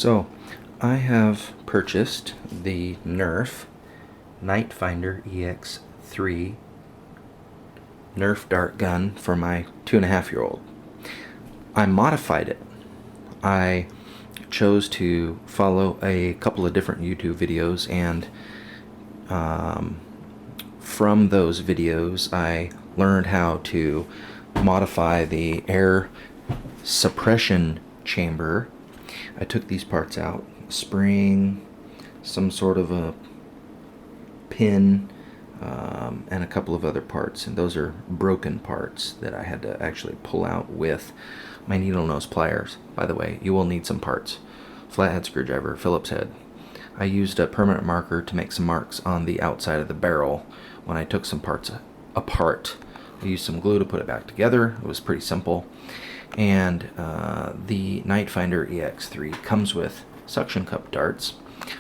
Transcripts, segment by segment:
So, I have purchased the Nerf Nite EX3 Nerf Dart gun for my 2.5-year-old. I modified it. I chose to follow a couple of different YouTube videos, and from those videos I learned how to modify the air suppression chamber. I took these parts out, spring, some sort of a pin, and a couple of other parts, and those are broken parts that I had to actually pull out with my needle nose pliers. By the way, you will need some parts: flathead screwdriver, Phillips head. I used a permanent marker to make some marks on the outside of the barrel when I took some parts apart. I used some glue to put it back together. It was pretty simple. And the Nite EX3 comes with suction cup darts.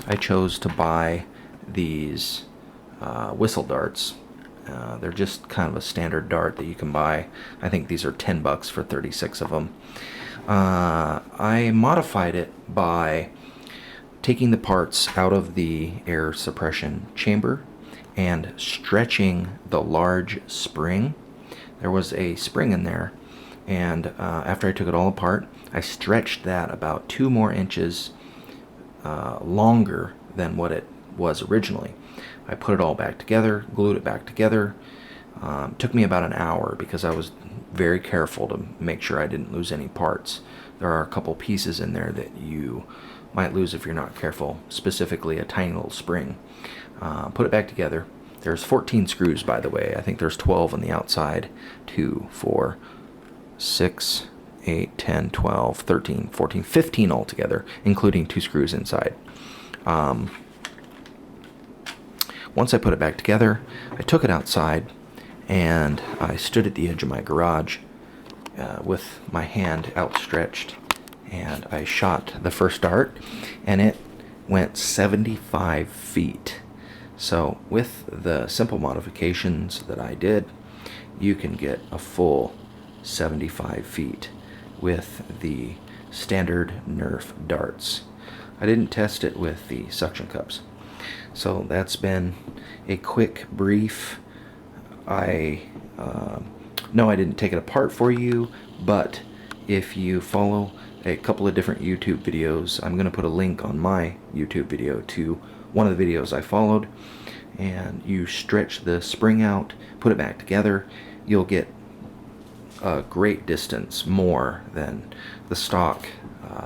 I chose to buy these whistle darts. They're just kind of a standard dart that you can buy. I think these are $10 for 36 of them. I modified it by taking the parts out of the air suppression chamber and stretching the large spring. There was a spring in there, and after I took it all apart, I stretched that about 2 more inches longer than what it was originally. I put it all back together, glued it back together. Took me about an hour because I was very careful to make sure I didn't lose any parts. There are a couple pieces in there that you might lose if you're not careful, specifically a tiny little spring. Put it back together. There's 14 screws, by the way. I think there's 12 on the outside. 2, 4, 6, 8, 10, 12, 13, 14, 15 altogether, including 2 screws inside. Once I put it back together, I took it outside and I stood at the edge of my garage with my hand outstretched, and I shot the first dart, and it went 75 feet. So with the simple modifications that I did, you can get a full 75 feet with the standard Nerf darts. I didn't test it with the suction cups. So that's been a quick brief. No, I didn't take it apart for you, but if you follow a couple of different YouTube videos, I'm going to put a link on my YouTube video to one of the videos I followed, and you stretch the spring out, put it back together, you'll get a great distance more than the stock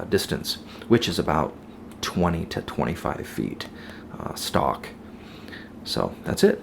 distance, which is about 20 to 25 feet stock. So that's it.